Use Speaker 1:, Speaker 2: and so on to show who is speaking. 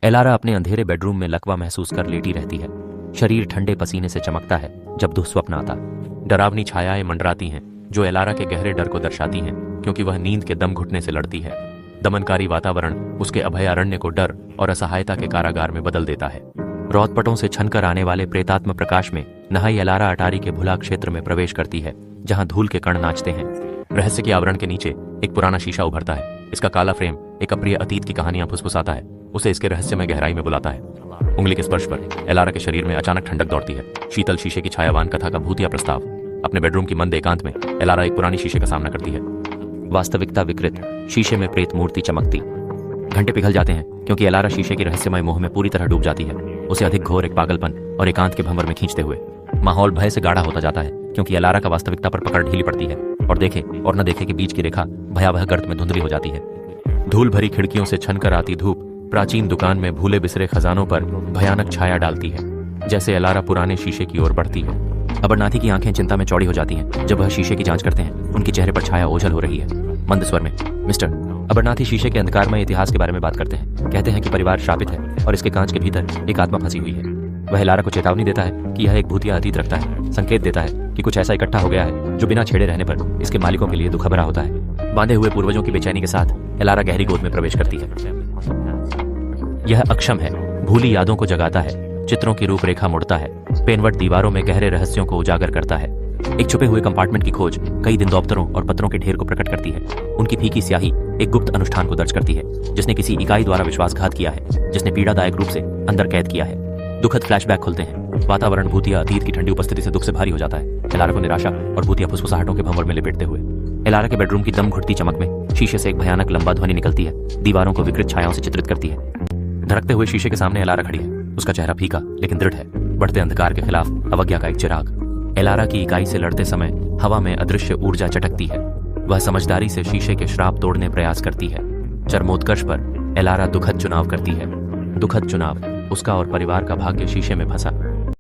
Speaker 1: Elara अपने अंधेरे bedroom में लकवा महसूस कर लेटी रहती है। शरीर ठंडे पसीने से चमकता है जब दुःस्वप्न आता। डरावनी छायाएं मंडराती हैं जो एलारा के गहरे डर को दर्शाती हैं, क्योंकि वह नींद के दम घुटने से लड़ती है। दमनकारी वातावरण उसके अभयारण्य को डर और असहायता के कारागार में बदल देता है। रौतपटों से छनकर आने वाले प्रेतात्म प्रकाश में नहाई एलारा अटारी के भुला क्षेत्र में प्रवेश करती है, जहां धूल के कण नाचते हैं। रहस्य के आवरण के नीचे एक पुराना शीशा उभरता है। इसका काला फ्रेम एक अप्रिय अतीत की कहानियां फुसफुसाता है, उसे इसके रहस्यमय गहराई में बुलाता है। उंगली के स्पर्श पर एलारा के शरीर में अचानक ठंडक दौड़ती है। शीतल शीशे की छायावान कथा का भूतिया प्रस्ताव। अपने बेडरूम की मंद एकांत में एलारा एक पुरानी शीशे का सामना करती है। वास्तविकता विकृत, शीशे में प्रेत मूर्ति चमकती। घंटे पिघल जाते हैं क्योंकि एलारा शीशे की रहस्यमय मोह में पूरी तरह डूब जाती है, उसे अधिक घोर एक पागलपन और एकांत के भंवर में खींचते हुए। माहौल भय से गाढ़ा होता जाता है क्योंकि एलारा का वास्तविकता पर पकड़ ढीली पड़ती है और देखे और न देखे के बीच की रेखा भयावह गर्त में धुंधली हो जाती है। धूल भरी खिड़कियों से छनकर आती धूप प्राचीन दुकान में भूले बिसरे खजानों पर भयानक छाया डालती है। जैसे एलारा पुराने शीशे की ओर बढ़ती है, अबरनाथी की आंखें चिंता में चौड़ी हो जाती हैं जब वह शीशे की जांच करते हैं। उनके चेहरे पर छाया ओझल हो रही है। मंद स्वर में, मिस्टर। अबरनाथी शीशे के अंधकारमय इतिहास के बारे में बात करते हैं। कहते हैं कि परिवार श्रापित है और इसके कांच के भीतर एक आत्मा फंसी हुई है। वह एलारा को चेतावनी देता है कि यह एक भूतिया अतीत रखता है, संकेत देता है कि कुछ ऐसा इकट्ठा हो गया है जो बिना छेड़े रहने पर इसके मालिकों के लिए दुखभरा होता है। बांधे हुए पूर्वजों की बेचैनी के साथ एलारा गहरी गोद में प्रवेश करती है। यह अक्षम है, भूली यादों को जगाता है, चित्रों की रूपरेखा मुड़ता है, पेनवट दीवारों में गहरे रहस्यों को उजागर करता है। एक छुपे हुए कंपार्टमेंट की खोज कई दिन दफ्तरों और पत्रों के ढेर को प्रकट करती है। उनकी फीकी स्याही एक गुप्त अनुष्ठान को दर्ज करती है, जिसने किसी इकाई द्वारा विश्वासघात किया है, जिसने पीड़ादायक रूप से अंदर कैद किया है। दुखद फ्लैशबैक खुलते हैं। वातावरण भूतिया अतीत की ठंडी उपस्थिति से दुख से भारी हो जाता है, एलारा को निराशा और भूतिया फुसफुसाहटों के भंवर में लपेटते हुए। एलारा के बेडरूम की दम घुटती चमक में शीशे से एक भयानक लंबा ध्वनि निकलती है, दीवारों को विकृत छायाओं से चित्रित करती है। धड़कते हुए शीशे के सामने एलारा खड़ी है। उसका चेहरा फीका लेकिन दृढ़ है, बढ़ते अंधकार के खिलाफ अवज्ञा का एक चिराग। एलारा की इकाई से लड़ते समय हवा में अदृश्य ऊर्जा चटकती है। वह समझदारी से शीशे के श्राप तोड़ने प्रयास करती है। चरमोत्कर्ष पर एलारा दुखद चुनाव करती है। दुखद चुनाव, उसका और परिवार का भाग्य शीशे में फंसा।